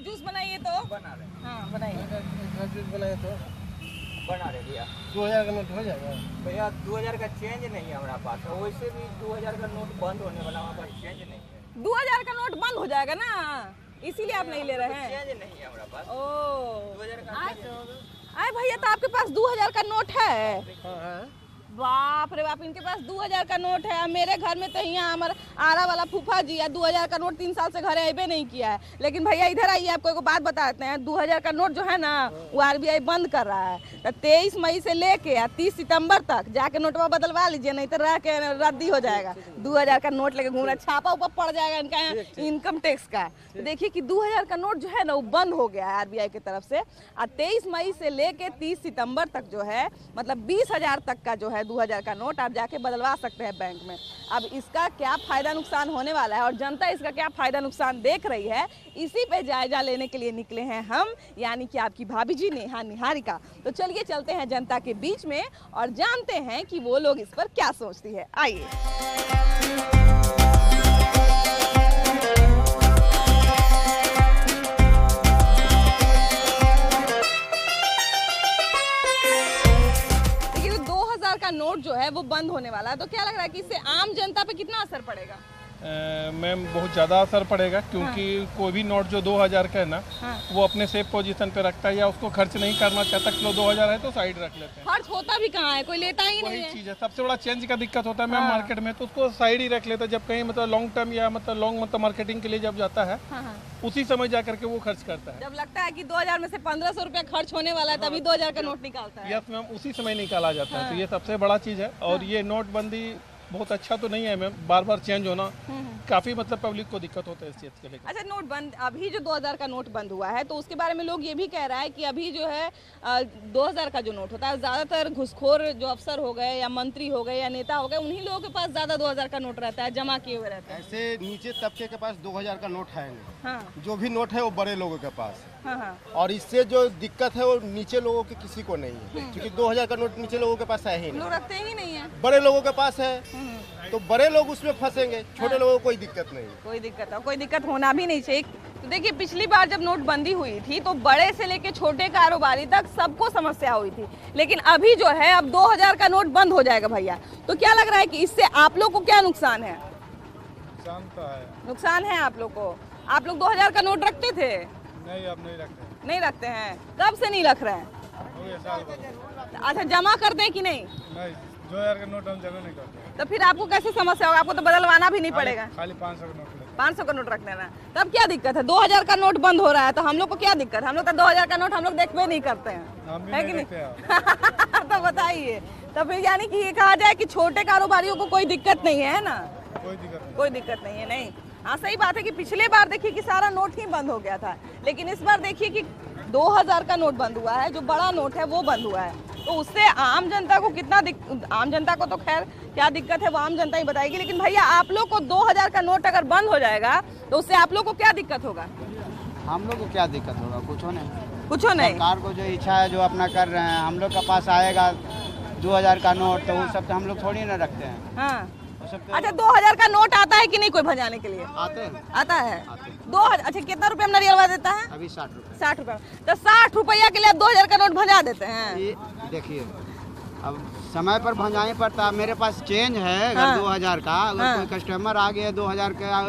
Juice बनाइए तो बना रहे। हाँ बनाइए। जूस बनाए तो बना रहे भैया। 2000 का नोट हो जाएगा। भैया 2000 का चेंज नहीं है हमारा पास, और वैसे भी 2000 का नोट बंद होने वाला, हमारे पास चेंज नहीं है। 2000 का नोट बंद हो जाएगा ना, इसीलिए आप नहीं ले रहे हैं। चेंज नहीं है हमारा पास। ओ 2000 का आए भैया, तो आपके पास 2000 का नोट है? हाँ है। बाप रे बाप, इनके पास 2000 का नोट है। मेरे घर में तो यहाँ हमारा आरा वाला फूफा जी है, 2000 का नोट 3 साल से घरे आए नहीं किया है। लेकिन भैया इधर आइए, आपको एक बात बताते हैं। 2000 का नोट जो है ना, वो आरबीआई बंद कर रहा है। तो 23 मई से लेके 30 सितंबर तक जाके नोटवा बदलवा लीजिए, नहीं तो रह के रद्दी हो जाएगा। 2000 का नोट लेके घूम रहा, छापा उपा पड़ जाएगा इनका यहाँ इनकम टैक्स का। तो देखिए कि 2000 का नोट जो है ना, वो बंद हो गया है आरबीआई की तरफ से। और 23 मई से लेके 30 सितंबर तक जो है, मतलब 20,000 तक का जो है 2000 का नोट आप जाके बदलवा सकते हैं बैंक में। अब इसका क्या फायदा नुकसान होने वाला है और जनता इसका क्या फायदा नुकसान देख रही है, इसी पे जायजा लेने के लिए निकले हैं हम, यानी कि आपकी भाभी जी नेहा निहारिका। तो चलिए चलते हैं जनता के बीच में और जानते हैं कि वो लोग इस पर क्या सोचती है। आइए। का नोट जो है वो बंद होने वाला है, तो क्या लग रहा है कि इससे आम जनता पे कितना असर पड़ेगा? मैम बहुत ज़्यादा असर पड़ेगा, क्योंकि कोई भी नोट जो 2000 का है ना, वो अपने सेफ पोजीशन पे रखता है, या उसको खर्च नहीं करना चाहता। किलो 2000 है तो साइड रख लेते हैं। खर्च होता भी कहाँ है, कोई लेता ही नहीं है। वही चीज़ है, सबसे बड़ा चेंज का दिक्कत होता है मैम मार्केट में, तो उसको साइड ही रख लेते हैं। जब कहीं मतलब लॉन्ग टर्म या मतलब लॉन्ग मार्केटिंग के लिए जब जाता है, उसी समय जा करके वो खर्च करता है। जब लगता है कि 2000 में से 1500 रुपया खर्च होने वाला है, तभी 2000 का नोट निकालता है। यस मैम, उसी समय निकाला जाता है। तो ये सबसे बड़ा चीज़ है। और ये नोटबंदी बहुत अच्छा तो नहीं है मैम, बार बार चेंज होना काफी मतलब पब्लिक को दिक्कत होता है इस चीज के लिए। अच्छा, नोट बंद, अभी जो 2000 का नोट बंद हुआ है, तो उसके बारे में लोग ये भी कह रहा है कि अभी जो है 2000 का जो नोट होता है, ज्यादातर घुसखोर जो अफसर हो गए या मंत्री हो गए या नेता हो गए, उन्हीं लोगों के पास ज्यादा 2000 का नोट रहता है, जमा किए हुए रहते हैं। ऐसे नीचे तबके के पास 2000 का नोट है नहीं। हाँ जो भी नोट है वो बड़े लोगों के पास है। हाँ हाँ। और इससे जो दिक्कत है वो नीचे लोगों के किसी को नहीं है, क्योंकि 2000 का नोट नीचे लोगों के पास है ही नहीं, लोग रखते ही नहीं है, बड़े लोगों के पास है। तो बड़े लोग उसमें फंसेंगे, छोटे लोगों को कोई दिक्कत नहीं। कोई दिक्कत होना भी नहीं चाहिए। तो देखिए, पिछली बार जब नोटबंदी हुई थी तो बड़े से लेके छोटे कारोबारी तक सबको समस्या हुई थी, लेकिन अभी जो है अब 2000 का नोट बंद हो जाएगा भैया। तो क्या लग रहा है कि इससे आप लोग को क्या नुकसान है? नुकसान तो है। नुकसान है आप लोग को। आप लोग 2000 का नोट रखते थे? नहीं, अब नहीं रखते। नहीं रखते हैं? कब से नहीं रख रहे हैं? अच्छा, जमा करते हैं कि नहीं? नहीं, 2000 का नोट हम जमा नहीं करते। तो फिर आपको कैसे समस्या होगा? आपको तो बदलवाना भी नहीं पड़ेगा, खाली 500 का नोट। 500 का नोट रख लेना। तब क्या दिक्कत है? 2000 का नोट बंद हो रहा है तो हम लोग को क्या दिक्कत? हम लोग तो 2000 का नोट हम लोग देखते नहीं करते हैं, है कि नहीं? तो बताइए, तो फिर यानी कि ये कहा जाए कि छोटे कारोबारियों को कोई दिक्कत नहीं है ना? कोई दिक्कत नहीं है। नहीं, हाँ सही बात है कि पिछले बार देखिए कि सारा नोट ही बंद हो गया था, लेकिन इस बार देखिए कि 2000 का नोट बंद हुआ है, जो बड़ा नोट है वो बंद हुआ है। तो उससे आम जनता को कितना आम जनता को तो खैर क्या दिक्कत है वो आम जनता ही बताएगी, लेकिन भैया आप लोग को 2000 का नोट अगर बंद हो जाएगा तो उससे आप लोग को क्या दिक्कत होगा? हम लोग को क्या दिक्कत होगा? कुछ नहीं। नहीं। सरकार को जो इच्छा है जो अपना कर रहे हैं, हम लोग के पास आएगा 2000 का नोट, तो वो सब तो हम लोग थोड़ी ना रखते हैं। हाँ। अच्छा, 2000 का नोट आता है कि नहीं कोई भजाने के लिए? आते हैं। आता है 2000। अच्छा, कितना रुपया में नरियलवा देता है? अभी 60 रुपये। 60 रुपया। तो 60 रुपया के लिए आप 2000 का नोट भजा देते हैं? देखिए, अब समय पर भंजाई पड़ता है। मेरे पास चेंज है अगर 2000 का, अगर कोई कस्टमर आ गया 2000 का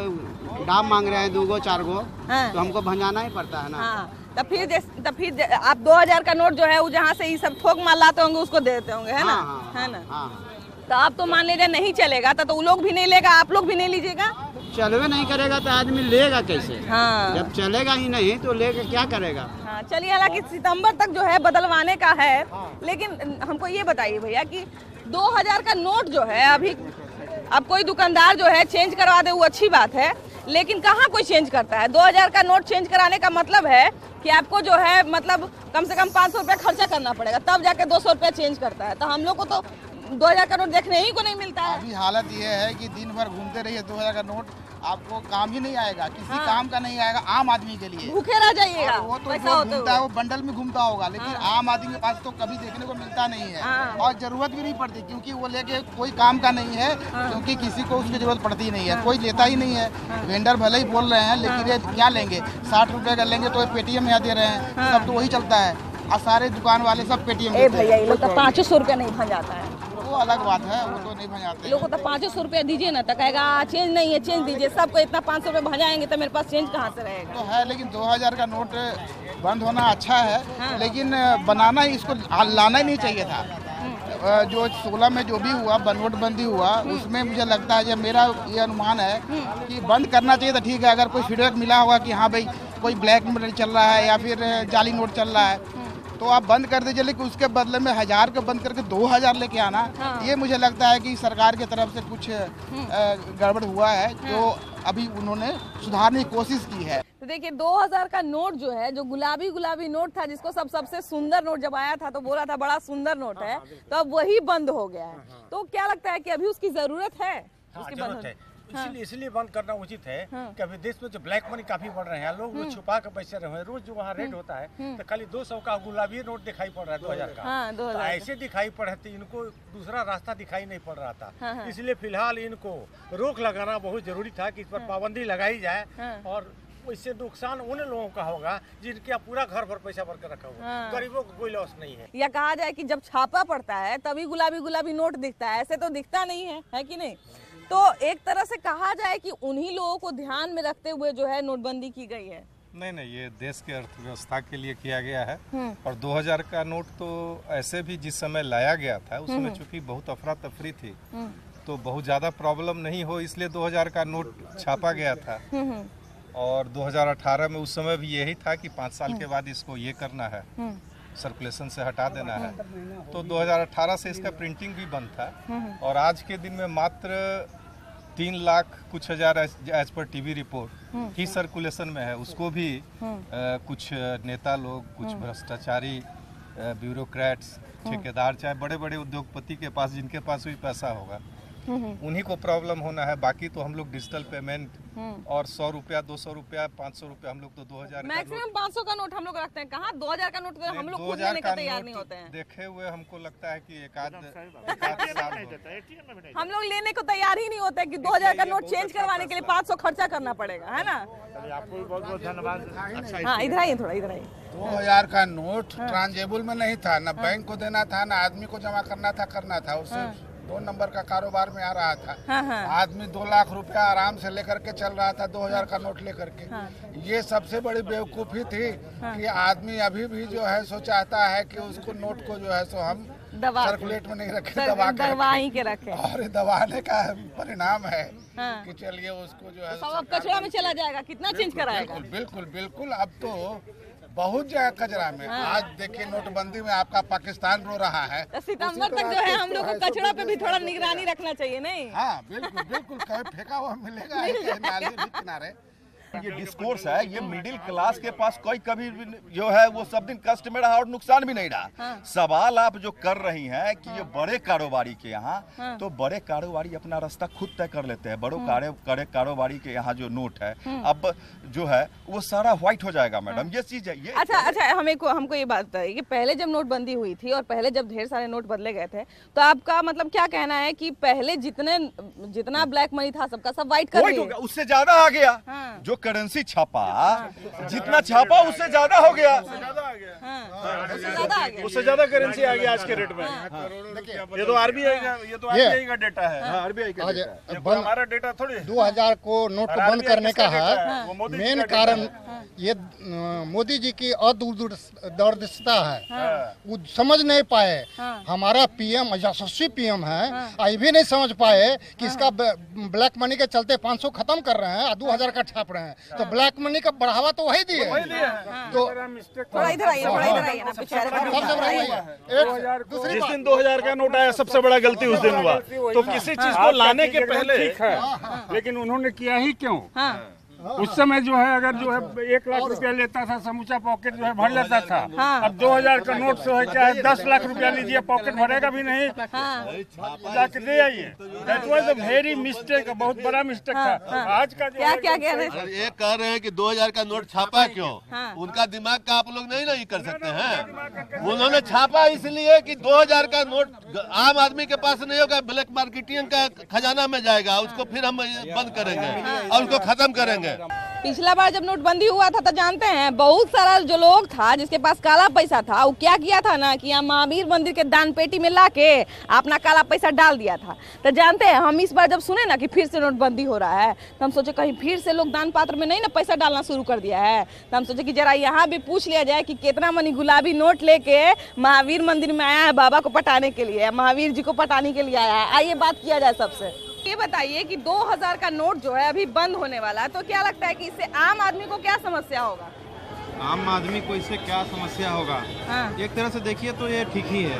दाम मांग रहे हैं 2 गो 4 गो, तो हमको भंजाना ही पड़ता है ना। तब फिर आप 2000 का नोट जो है वो जहाँ से ये सब थोक माल लाते होंगे उसको दे देते होंगे, है ना? है ना? तो आप तो मान लीजिए नहीं चलेगा तो वो लोग भी नहीं लेगा, आप लोग भी नहीं लीजिएगा। चलवे नहीं करेगा तो आदमी लेगा कैसे? हाँ। जब चलेगा ही नहीं तो लेके क्या करेगा? हाँ, चलिए, हालांकि सितंबर तक जो है बदलवाने का है, लेकिन हमको ये बताइए भैया कि 2000 का नोट जो है अभी अब कोई दुकानदार जो है चेंज करवा दे वो अच्छी बात है, लेकिन कहाँ कोई चेंज करता है? 2000 का नोट चेंज कराने का मतलब है कि आपको जो है मतलब कम से कम 500 रुपया खर्चा करना पड़ेगा, तब जाके 200 रुपया चेंज करता है। तो हम लोग को तो 2000 का नोट देखने ही को नहीं मिलता है। अभी हालत ये है कि दिन भर घूमते रहिए 2000 का नोट आपको काम ही नहीं आएगा, किसी काम का नहीं आएगा आम आदमी के लिए। भूखे रह जाइएगा। वो तो पैसा जो होते घूमता है वो बंडल में घूमता होगा, लेकिन आम आदमी के पास तो कभी देखने को मिलता नहीं है और जरूरत भी नहीं पड़ती, क्योंकि वो लेके कोई काम का नहीं है, क्योंकि किसी को उसकी जरूरत पड़ती ही नहीं है, कोई लेता ही नहीं है। वेंडर भले ही बोल रहे हैं, लेकिन ये क्या लेंगे, 60 रुपए का लेंगे तो पेटीएम यहाँ दे रहे हैं, सब तो वही चलता है और सारे दुकान वाले सब पेटीएम। भैया ये लोग तो 500 रुपया नहीं भंजाता है। वो अलग बात है, वो तो नहीं भंजाते। लोगों को तो 500 रुपया दीजिए ना, तो कहेगा चेंज नहीं है, चेंज दीजिए। सबको इतना 500 रुपये भंजाएंगे तो मेरे पास चेंज कहाँ से रहेगा। तो है, लेकिन 2000 का नोट बंद होना अच्छा है, लेकिन बनाना ही इसको लाना ही नहीं चाहिए था। जो 16 में जो भी हुआ नोटबंदी हुआ, उसमें मुझे लगता है, मेरा ये अनुमान है कि बंद करना चाहिए था। ठीक है, अगर कोई फीडबैक मिला होगा कि हाँ भाई कोई ब्लैक नोट चल रहा है या फिर जाली नोट चल रहा है, तो आप बंद कर दीजिए, लेकिन उसके बदले में 1000 का बंद करके 2000 लेके आना, ये मुझे लगता है कि सरकार की तरफ से कुछ गड़बड़ हुआ है, जो अभी उन्होंने सुधारने की कोशिश की है। तो देखिए 2000 का नोट जो है, जो गुलाबी नोट था, जिसको सबसे सुंदर नोट जब आया था तो बोला था बड़ा सुंदर नोट है, तो अब वही बंद हो गया है। तो क्या लगता है कि अभी उसकी जरूरत है? इसलिए बंद करना उचित है कि अभी देश में जो ब्लैक मनी काफी बढ़ रहे हैं, लोग वो छुपा के पैसे रहे हैं। रोज जो वहाँ रेट होता है तो खाली 200 का गुलाबी नोट दिखाई पड़ रहा है 2000 का, तो ऐसे दिखाई पड़े थे, इनको दूसरा रास्ता दिखाई नहीं पड़ रहा था। इसलिए फिलहाल इनको रोक लगाना बहुत जरूरी था कि इस पर पाबंदी लगाई जाए, और इससे नुकसान उन लोगों का होगा जिनके पूरा घर भर पैसा भर कर रखा हुआ, गरीबों को कोई लॉस नहीं है। या कहा जाए कि जब छापा पड़ता है तभी गुलाबी नोट दिखता है, ऐसे तो दिखता नहीं है कि नहीं? तो एक तरह से कहा जाए कि उन्हीं लोगों को ध्यान में रखते हुए जो है नोटबंदी की गई है। नहीं, ये देश के अर्थव्यवस्था के लिए किया गया है। और 2000 का नोट तो ऐसे भी जिस समय लाया गया था उसमें चूंकि बहुत अफरा तफरी थी, तो बहुत ज़्यादा प्रॉब्लम नहीं हो, इसलिए 2000 का नोट छापा गया था। और 2018 में उस समय भी यही था कि 5 साल के बाद इसको ये करना है, सर्कुलेशन से हटा देना है। तो 2018 से इसका प्रिंटिंग भी बंद था, और आज के दिन में मात्र 3 लाख कुछ हजार एज पर टीवी रिपोर्ट ही सर्कुलेशन में है। उसको भी कुछ नेता लोग, कुछ भ्रष्टाचारी ब्यूरोक्रेट्स, ठेकेदार, चाहे बड़े बड़े उद्योगपति के पास, जिनके पास भी पैसा होगा, उन्हीं को प्रॉब्लम होना है। बाकी तो हम लोग डिजिटल पेमेंट और 100 रुपया, 200 रुपया, 500 रुपया, हम लोग तो 2000 मैक्सिमम 500 का नोट हम लोग रखते हैं। कहाँ 2000 का नोट तो हम लोग खुद लेने को तैयार नहीं होते हैं। देखे हुए हमको लगता है कि एक आध हम लोग लेने को तैयार ही नहीं होते कि 2000 का नोट चेंज करवाने के लिए 500 खर्चा करना पड़ेगा, है ना? आपको भी बहुत बहुत धन्यवाद। हाँ, इधर आइए, थोड़ा इधर आइए। 2000 का नोट ट्रांजेबल में नहीं था, ना बैंक को देना था, ना आदमी को जमा करना था, उससे 2 नंबर का कारोबार में आ रहा था। आदमी 2 लाख रुपया आराम से लेकर के चल रहा था 2000 का नोट लेकर के। ये सबसे बड़ी बेवकूफ़ी थी कि आदमी अभी भी जो है सो चाहता है कि उसको नोट को जो है सो हम सर्कुलेट में नहीं रखे, दबा के रखे, और दबाने का परिणाम है कि चलिए उसको जो है सब कचरा में चला जाएगा। कितना चेंज कराएगा? बिल्कुल अब तो बहुत जगह कचरा में। आज देखिए नोटबंदी में आपका पाकिस्तान रो रहा है, सितंबर तक जो है हम लोग को कचरा पे भी थोड़ा निगरानी रखना चाहिए, नहीं? हाँ बिल्कुल कहीं फेंका हुआ मिलेगा नाली भी किनारे। ये डिस्कोर्स है, ये मिडिल क्लास के पास कोई कभी जो है वो सब दिन कष्ट में रहा और नुकसान भी नहीं रहा। सवाल आप जो कर रही हैं कि ये बड़े कारोबारी के यहाँ, तो बड़े कारोबारी अपना रास्ता खुद तय कर लेते हैं। बड़े कारोबारी के यहाँ जो नोट है अब जो है वो सारा व्हाइट हो जाएगा मैडम, ये चीज है ये। अच्छा हमको ये बात बताइए कि पहले जब नोटबंदी हुई थी और पहले जब ढेर सारे नोट बदले गए थे, तो आपका मतलब क्या कहना है कि पहले जितना ब्लैक मनी था सबका सब व्हाइट कर दिया? उससे ज्यादा आ गया। जो करेंसी छापा, जितना छापा उससे ज्यादा हो गया, उससे ज्यादा करेंसी आ गया आज के रेट में। ये तो आरबीआई का डेटा है, आरबीआई का डेटा, हमारा डेटा थोड़ी। 2000 को नोट बंद करने का है मेन कारण ये मोदी जी की अदूरदर्शिता है। वो समझ नहीं पाए, हमारा पीएम यशस्वी पीएम है, ये भी नहीं समझ पाए कि इसका ब्लैक मनी के चलते 500 खत्म कर रहे हैं और 2000 का छाप रहे हैं, तो ब्लैक मनी का बढ़ावा तो वही दिए। तो थोड़ा इधर आइए ना, जिस दिन 2000 का नोट आया सबसे बड़ा गलती उस दिन हुआ। तो किसी चीज को लाने के पहले ठीक है, लेकिन उन्होंने किया ही क्यों? उस समय जो है अगर जो है 1 लाख रुपया लेता था समूचा पॉकेट जो है भर जाता था। अब 2000 का नोट से है क्या है 10 लाख रुपया लीजिए पॉकेट भरेगा भी नहीं, जाके दे आइए। That was a very mistake, बहुत बड़ा मिस्टेक था। आज का क्या क्या कह रहे हैं? ये कह रहे हैं कि 2000 का नोट छापा क्यों? उनका दिमाग का आप लोग नहीं कर सकते हैं। उन्होंने छापा इसलिए कि 2000 का नोट आम आदमी के पास नहीं होगा, ब्लैक मार्केटिंग का खजाना में जाएगा, उसको फिर हम बंद करेंगे और उसको खत्म करेंगे। पिछला बार जब नोटबंदी हुआ था तो जानते हैं बहुत सारा जो लोग था जिसके पास काला पैसा था वो क्या किया था ना कि यहाँ महावीर मंदिर के दान पेटी में लाके अपना काला पैसा डाल दिया था। तो जानते हैं हम इस बार जब सुने ना कि फिर से नोटबंदी हो रहा है तो हम सोचे कहीं फिर से लोग दान पात्र में नहीं ना पैसा डालना शुरू कर दिया है। तो हम सोचे कि जरा यहाँ भी पूछ लिया जाए कि कितना मनी गुलाबी नोट लेके महावीर मंदिर में आया है बाबा को पटाने के लिए, महावीर जी को पटाने के लिए आया है। आइए बात किया जाए सबसे। ये बताइए कि 2000 का नोट जो है अभी बंद होने वाला है, तो क्या लगता है कि इससे आम आदमी को क्या समस्या होगा? आम आदमी को इससे क्या समस्या होगा? एक तरह से देखिए तो ये ठीक ही है,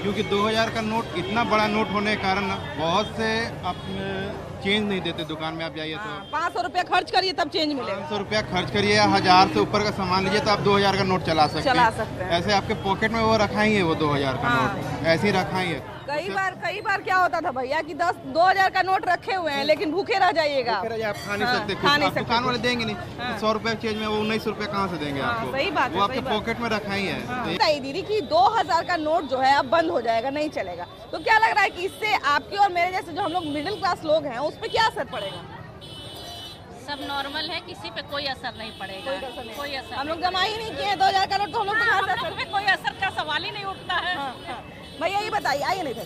क्योंकि 2000 का नोट इतना बड़ा नोट होने के कारण बहुत से आप चेंज नहीं देते। दुकान में आप जाइए तो 500 रुपया खर्च करिए तब चेंज मिलेगा। 500 रुपया खर्च करिए, 1000 से ऊपर का सामान लीजिए तो आप 2000 का नोट चला सकते हैं। ऐसे आपके पॉकेट में वो रखा ही है, वो 2000 का नोट ऐसे ही रखा ही है। कई बार क्या होता था भैया कि 2000 का नोट रखे हुए हैं लेकिन भूखे रह जाइएगा। आप खा नहीं सकते, दुकान वाले देंगे नहीं। 100 रुपए चेंज में वो 19 रुपए कहाँ से देंगे आपको? सही बात है, वो आपके पॉकेट में रखा ही है। बताइए दीदी कि 2000 का नोट जो है अब बंद हो जाएगा, नहीं चलेगा, तो क्या लग रहा है कि इससे आपकी और मेरे जैसे जो हम लोग मिडिल क्लास लोग हैं उस पर क्या असर पड़ेगा? सब नॉर्मल है, किसी पे कोई असर नहीं पड़ेगा। कोई असर हम लोग जमा ही नहीं किए 2000 का नोट, तो हम लोग कोई असर का सवाल ही नहीं उठता है। भैया ये बताइए, आइए नहीं थे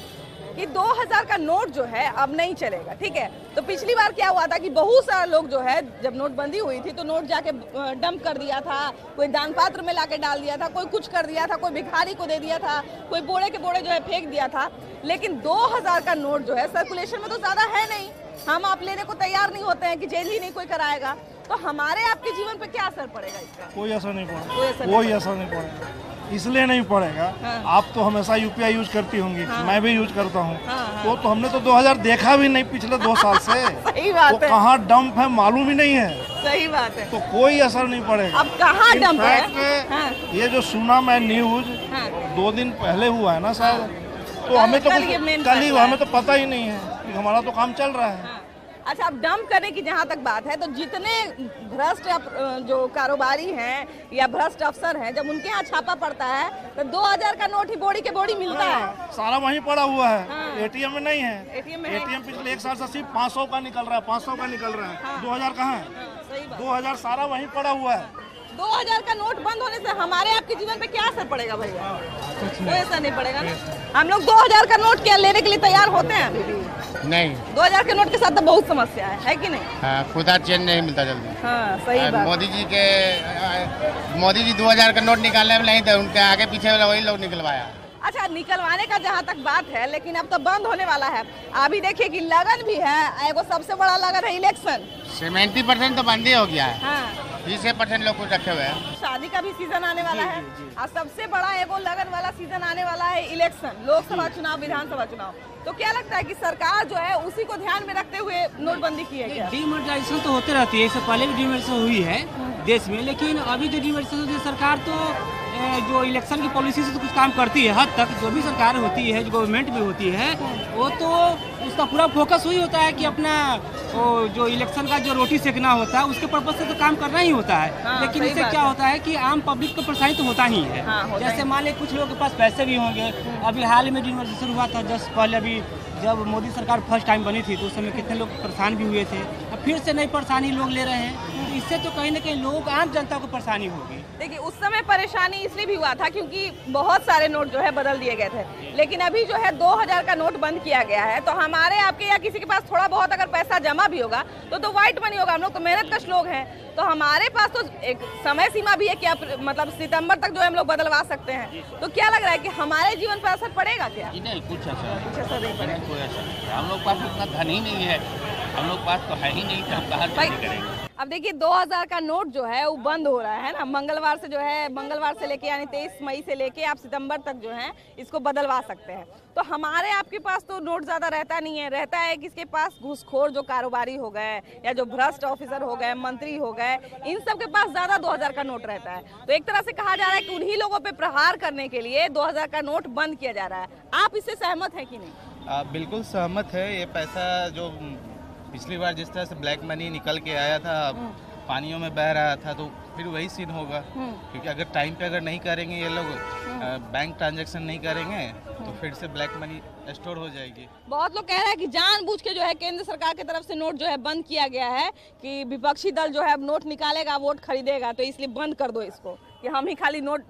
कि 2000 का नोट जो है अब नहीं चलेगा, ठीक है? तो पिछली बार क्या हुआ था कि बहुत सारे लोग जो है जब नोटबंदी हुई थी तो नोट जाके डंप कर दिया था, कोई दान पात्र में लाके डाल दिया था, कोई कुछ कर दिया था, कोई भिखारी को दे दिया था, कोई बोरे के बोरे जो है फेंक दिया था। लेकिन 2000 का नोट जो है सर्कुलेशन में तो ज्यादा है नहीं, हम आप लेने को तैयार नहीं होते हैं कि चेंज ही नहीं कोई कराएगा, तो हमारे आपके जीवन पे क्या असर पड़ेगा इसका? कोई असर नहीं पड़ेगा, कोई असर नहीं पड़ेगा। इसलिए नहीं पड़ेगा, आप तो हमेशा यूपीआई यूज करती होंगी, मैं भी यूज करता हूँ। तो हमने तो 2000 देखा भी नहीं पिछले 2 साल से। सही बात है। कहाँ डंप है मालूम ही नहीं है। सही बात है। तो कोई असर नहीं पड़ेगा। अब कहाँ डंप है? ये जो सुना मैं न्यूज 2 दिन पहले हुआ है ना शायद, तो हमें तो कल ही हमें तो पता ही नहीं है कि हमारा तो काम चल रहा है। अच्छा, अब डंप करने की जहाँ तक बात है तो जितने भ्रष्ट जो कारोबारी हैं या भ्रष्ट अफसर हैं, जब उनके यहाँ छापा पड़ता है तो 2000 का नोट ही बोरी के बोरी मिलता है। सारा वहीं पड़ा हुआ है, एटीएम में नहीं है। एटीएम पिछले 1 साल से सिर्फ 500 का निकल रहा है, 500 का निकल रहा है। 2000 कहाँ है? 2000 सारा वहीं पड़ा हुआ है। 2000 का नोट बंद होने से हमारे आपके जीवन पे क्या असर पड़ेगा भैया? कोई असर नहीं पड़ेगा ना। हम लोग 2000 का नोट क्या लेने के लिए तैयार होते हैं? अभी भी नहीं। 2000 के नोट के साथ तो बहुत समस्या है कि नहीं? हाँ, खुदा चेंज नहीं मिलता जल्दी। हाँ, सही बात। मोदी जी 2000 का नोट निकालने में नहीं थे, उनके आगे पीछे वाला वही लोग निकलवाया। अच्छा, निकलवाने का जहाँ तक बात है, लेकिन अब तो बंद होने वाला है। अभी देखिए कि लगन भी है, एगो सबसे बड़ा लगन है इलेक्शन। 70% तो बंद ही हो गया है। 20% लोग कुछ रखे हुए हैं। शादी का भी सीजन आने वाला है और सबसे बड़ा एगो लगन वाला सीजन आने वाला है इलेक्शन, लोकसभा चुनाव, विधानसभा चुनाव। तो क्या लगता है कि सरकार जो है उसी को ध्यान में रखते हुए नोटबंदी की है क्या? डिमोनेटाइजेशन तो होते रहती है, इससे पहले भी डिमोनेटाइजेशन हुई है देश में, लेकिन अभी जो डिमोनेटाइजेशन होती है सरकार तो जो इलेक्शन की पॉलिसी से तो कुछ काम करती है हद तक। जो भी सरकार होती है, जो गवर्नमेंट में होती है, वो तो उसका पूरा फोकस वही होता है कि अपना जो इलेक्शन का जो रोटी सेकना होता है उसके पर्पज से तो काम करना ही होता है। लेकिन इससे क्या होता है कि आम पब्लिक को परेशानी तो होता ही है। जैसे मान लें कुछ लोगों के पास पैसे भी होंगे। अभी हाल में डिमोनेटाइजेशन हुआ था जस्ट पहले, अभी जब मोदी सरकार फर्स्ट टाइम बनी थी तो उस समय कितने लोग परेशान भी हुए थे। अब फिर से नई परेशानी लोग ले रहे हैं, तो इससे तो कहीं ना कहीं लोग आम जनता को परेशानी होगी। देखिए, उस समय परेशानी इसलिए भी हुआ था क्योंकि बहुत सारे नोट जो है बदल दिए गए थे, लेकिन अभी जो है 2000 का नोट बंद किया गया है। तो हमारे आपके या किसी के पास थोड़ा बहुत अगर पैसा जमा भी होगा तो व्हाइट मनी होगा। हम लोग तो मेहनत कश लोग हैं, तो हमारे पास तो एक समय सीमा भी है कि मतलब सितंबर तक जो है हम लोग बदलवा सकते हैं। तो क्या लग रहा है कि हमारे जीवन पर असर पड़ेगा क्या? नहीं, कुछ असर नहीं पड़ेगा। कोई असर नहीं। हम लोग पास उतना धन ही नहीं है, हम लोग पास तो है ही नहीं कि हम कहाँ से करेंगे। अब देखिए 2000 का नोट जो है वो बंद हो रहा है ना, मंगलवार से जो है, मंगलवार से लेके यानी 23 मई से लेके आप सितंबर तक जो है इसको बदलवा सकते हैं। तो हमारे आपके पास तो नोट ज़्यादा रहता नहीं है, रहता है किसके पास, घूसखोर जो कारोबारी हो गए या जो भ्रष्ट ऑफिसर हो गए, मंत्री हो गए, इन सब के पास ज़्यादा 2000 का नोट रहता है। तो एक तरह से कहा जा रहा है कि उन्हीं लोगों पे प्रहार करने के लिए 2000 का नोट बंद किया जा रहा है। आप इससे सहमत हैं कि नहीं? बिल्कुल सहमत है। ये पैसा जो पिछली बार जिस तरह से ब्लैक मनी निकल के आया था, पानियों में बह रहा था, तो फिर वही सीन होगा। क्योंकि अगर टाइम पे अगर नहीं करेंगे ये लोग, बैंक ट्रांजैक्शन नहीं करेंगे, तो फिर से ब्लैक मनी स्टोर हो जाएगी। बहुत लोग कह रहे हैं कि जानबूझ के जो है केंद्र सरकार की तरफ से नोट जो है बंद किया गया है कि विपक्षी दल जो है अब नोट निकालेगा, वोट खरीदेगा, तो इसलिए बंद कर दो इसको कि हम ही खाली नोट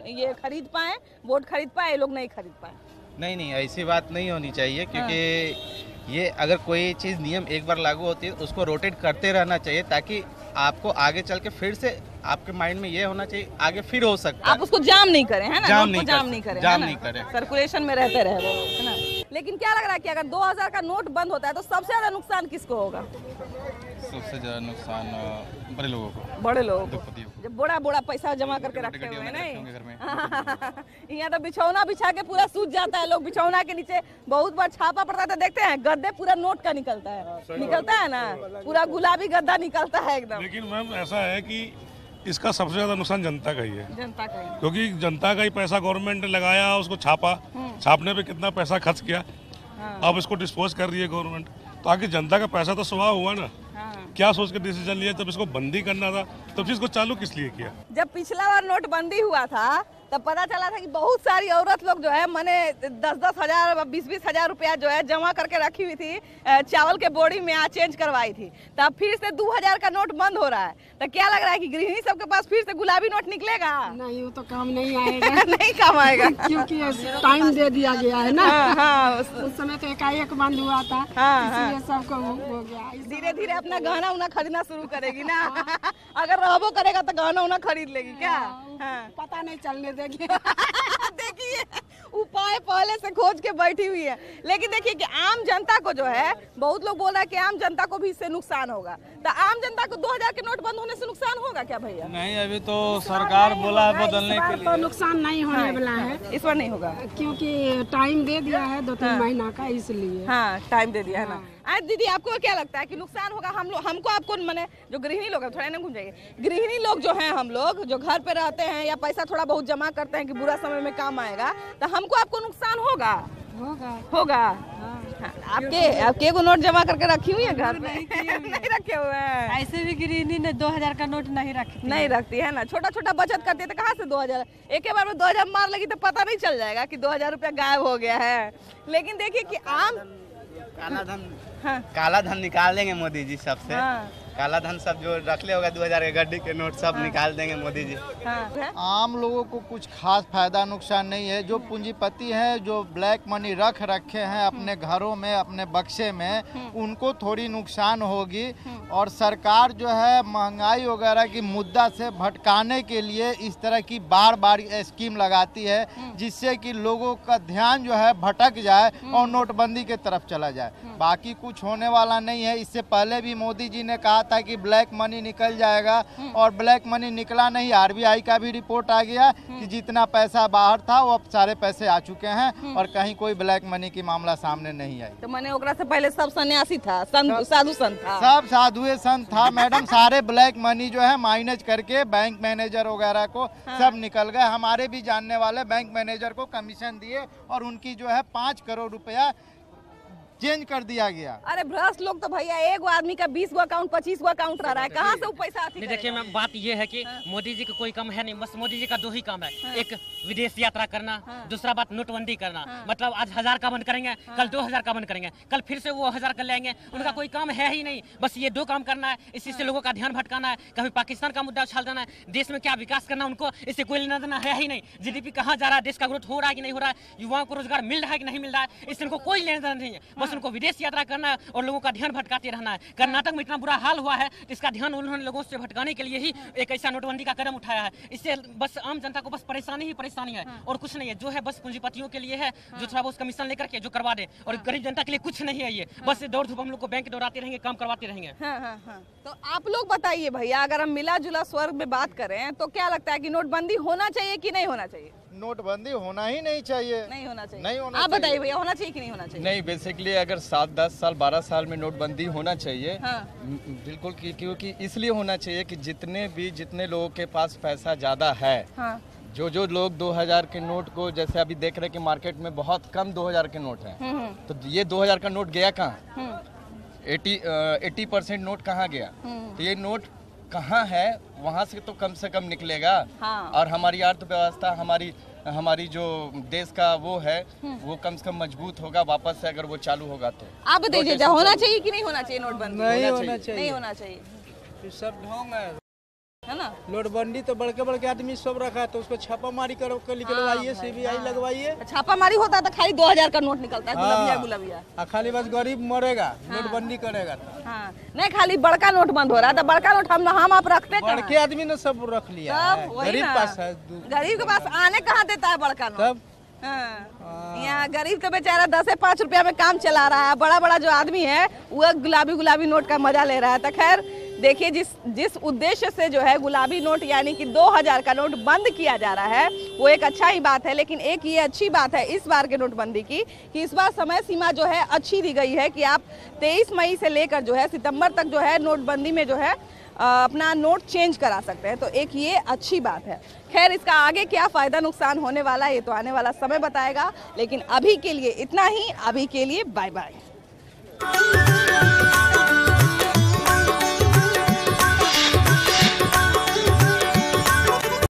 ये खरीद पाए, वोट खरीद पाए, लोग नहीं खरीद पाए। नहीं, ऐसी बात नहीं होनी चाहिए। क्योंकि ये अगर कोई चीज़ नियम एक बार लागू होती है उसको रोटेट करते रहना चाहिए, ताकि आपको आगे चल के फिर से आपके माइंड में ये होना चाहिए आगे फिर हो सकता है। आप उसको जाम नहीं करें, है ना, जाम नहीं करें, सर्कुलेशन में रहते रहे वो, है ना। लेकिन क्या लग रहा है कि अगर 2000 का नोट बंद होता है तो सबसे ज्यादा नुकसान किसको होगा? सबसे ज्यादा नुकसान बड़े लोगों को, बड़े लोगों को, जब बड़ा पैसा जमा करके रखे हुए हैं। नहीं यहाँ तो बिछौना बिछा के पूरा सूझ जाता है, लोग बिछौना के नीचे बहुत बार छापा पड़ता है तो देखते हैं गद्दे पूरा नोट का निकलता है ना, पूरा गुलाबी गद्दा निकलता है एकदम। लेकिन मैम ऐसा है कि इसका सबसे ज्यादा नुकसान जनता का ही है, जनता का ही, क्योंकि जनता का ही पैसा गवर्नमेंट ने लगाया, उसको छापा, छापने पे कितना पैसा खर्च किया, अब इसको डिस्पोज कर रही है गवर्नमेंट, तो आगे जनता का पैसा तो स्वाह हुआ ना। क्या सोच के डिसीजन लिया? जब इसको बंदी करना था तब फिर इसको चालू किस लिए किया? जब पिछला बार नोटबंदी हुआ था तब पता चला था कि बहुत सारी औरत लोग जो है मैंने 10-10 हजार 20-20 हजार रुपया जो है जमा करके रखी हुई थी, चावल के बोरी में आज चेंज करवाई थी, तब फिर से 2000 का नोट बंद हो रहा है। तो क्या लग रहा है कि गृहिणी सबके पास फिर से गुलाबी नोट निकलेगा? नहीं, वो तो काम नहीं आएगा। नहीं काम आएगा क्योंकि टाइम दे दिया गया है ना। उस समय तो एकाएक बंद हुआ था, इसलिए सबको हो गया। धीरे धीरे अपना गहना उना खरीदना शुरू करेगी ना। अगर रहबो करेगा तो गहना उना खरीद लेगी क्या? पता नहीं चलने देगी। देखिए उपाय पहले से खोज के बैठी हुई है। लेकिन देखिए कि आम जनता को जो है, बहुत लोग बोल रहे हैं कि आम जनता को भी इससे नुकसान होगा, तो आम जनता को 2000 के नोट बंद होने से नुकसान होगा क्या भैया? नहीं, अभी तो सरकार बोला है बदलने के लिए, तो नुकसान नहीं होने वाला है, इस बार नहीं होगा क्योंकि टाइम दे दिया है 2-3 महीना का, इसलिए। हाँ, टाइम दे दिया है ना। आज दीदी आपको क्या लगता है कि नुकसान होगा? हमको आपको मैंने जो गृहिणी लोग हैं, थोड़ा ना घूम जाइए, गृहिणी लोग जो हैं, हम लोग जो घर पे रहते हैं या पैसा थोड़ा बहुत जमा करते हैं कि बुरा समय में काम आएगा, तो हमको आपको नुकसान होगा? आपके को नोट जमा करके रखी हुई है घर में? नहीं रखे हुए हैं। ऐसे भी गृहिणी ने 2000 का नोट नहीं रखती है ना, छोटा छोटा बचत करती है, तो कहाँ से 2000? एक ही बार में 2000 मार लगी तो पता नहीं चल जाएगा कि 2000 रुपया गायब हो गया है। लेकिन देखिए कि आम काला धन निकाल देंगे मोदी जी सबसे। काला धन सब जो रखले होगा 2000 के गड्डी के नोट सब निकाल देंगे मोदी जी। आम लोगों को कुछ खास फायदा नुकसान नहीं है। जो पूंजीपति हैं, जो ब्लैक मनी रख रखे हैं अपने घरों में, अपने बक्से में, उनको थोड़ी नुकसान होगी। और सरकार जो है महंगाई वगैरह की मुद्दा से भटकाने के लिए इस तरह की बार बार स्कीम लगाती है, जिससे कि लोगों का ध्यान जो है भटक जाए और नोटबंदी के तरफ चला जाए। बाकी कुछ होने वाला नहीं है। इससे पहले भी मोदी जी ने कहा था कि ब्लैक मनी निकल जाएगा, और ब्लैक मनी निकला नहीं। आरबीआई का भी रिपोर्ट आ गया कि जितना पैसा बाहर था वो अब सारे पैसे आ चुके हैं और कहीं कोई ब्लैक मनी की मामला सामने नहीं आई। तो मैंने ओकरा से पहले सब सन्यासी था, साधु संत था, सब साधुए संत था मैडम। सारे ब्लैक मनी जो है माइनस करके बैंक मैनेजर वगैरह को सब निकल गए। हमारे भी जानने वाले बैंक मैनेजर को कमीशन दिए और उनकी जो है 5 करोड़ रुपया चेंज कर दिया गया। अरे भ्रष्ट लोग तो भैया एक आदमी का 20 गो अकाउंट 25 गो अकाउंट रह रहा है, कहाँ से वो पैसा आती है? देखिए मैम, बात ये है कि मोदी जी का कोई काम है नहीं, बस मोदी जी का 2 ही काम है। एक विदेश यात्रा करना, दूसरा बात नोटबंदी करना। मतलब आज 1000 का बंद करेंगे, कल 2000 का बंद करेंगे, कल फिर से वो 1000 कर लेंगे। उनका कोई काम है ही नहीं, बस ये 2 काम करना है। इसी से लोगों का ध्यान भटकाना है, कभी पाकिस्तान का मुद्दा उछाल देना है, देश में क्या विकास करना उनको इससे कोई लेना देना है ही नहीं। जीडीपी कहाँ जा रहा है, देश का ग्रोथ हो रहा है कि नहीं हो रहा है, युवाओं को रोजगार मिल रहा है कि नहीं मिल रहा है, इससे उनको कोई लेना देना नहीं है। बस उनको विदेश यात्रा करना है और लोगों का ध्यान भटकाते रहना है। कर्नाटक में इतना बुरा हाल हुआ है, इसका ध्यान उन्होंने लोगों से भटकाने के लिए ही एक ऐसा नोटबंदी का कदम उठाया है। इससे बस आम जनता को बस परेशानी ही परेशानी है और कुछ नहीं है। जो है बस पूंजीपतियों के लिए है, जो थोड़ा बहुत कमीशन लेकर के जो करवा दे, और गरीब जनता के लिए कुछ नहीं है। ये बस दौड़ धूप हम लोग को बैंक दौड़ाते रहेंगे, काम करवाते रहेंगे। तो आप लोग बताइए भैया, अगर हम मिला जुला स्वर्ग में बात करें तो क्या लगता है कि नोटबंदी होना चाहिए कि नहीं होना चाहिए? नोटबंदी होना ही नहीं चाहिए। नहीं होना चाहिए। नहीं होना आप बताइए भैया, होना चाहिए कि नहीं होना चाहिए? नहीं, बेसिकली अगर 7, 10 साल 12 साल में नोटबंदी होना चाहिए। बिल्कुल, क्योंकि इसलिए होना चाहिए कि जितने लोगों के पास पैसा ज्यादा है, जो लोग 2000 के नोट को, जैसे अभी देख रहे हैं कि मार्केट में बहुत कम 2000 के नोट हैं, तो ये 2000 का नोट गया कहाँ? 80% नोट कहाँ गया? तो ये नोट कहाँ है, वहाँ से तो कम से कम निकलेगा। और हमारी अर्थव्यवस्था, हमारी जो देश का वो है, वो कम से कम मजबूत होगा वापस से, अगर वो चालू होगा तो। आप बताइए, होना चाहिए कि नहीं होना चाहिए नोटबंदी? नहीं होना चाहिए। नहीं होना चाहिए। सब ढोंग है ना। नोटबंदी तो बड़के आदमी सब रखा है, तो उसको छापामारी करो, निकलवाइए, CBI लगवाइए। छापामारी होता है तो खाली 2000 का नोट निकलता है, गुलाबिया। खाली बस गरीब मरेगा, नोटबंदी करेगा। नहीं, खाली बड़का नोट बंद हो रहा था। बड़का नोट हम आप रखते, बड़के आदमी ने सब रख लिया है, गरीब पास है। गरीब के पास आने कहाँ देता है बड़का नोट? यहाँ गरीब तो बेचारा 10 से 5 रुपया में काम चला रहा है। बड़ा जो आदमी है वो गुलाबी नोट का मजा ले रहा है। तो खैर देखिए, जिस उद्देश्य से जो है गुलाबी नोट यानी कि 2000 का नोट बंद किया जा रहा है, वो एक अच्छा ही बात है। लेकिन एक ये अच्छी बात है इस बार के नोटबंदी की कि इस बार समय सीमा जो है अच्छी दी गई है कि आप 23 मई से लेकर जो है सितंबर तक जो है नोटबंदी में जो है अपना नोट चेंज करा सकते हैं। तो एक ये अच्छी बात है। खैर, इसका आगे क्या फ़ायदा नुकसान होने वाला है ये तो आने वाला समय बताएगा। लेकिन अभी के लिए इतना ही। अभी के लिए बाय बाय।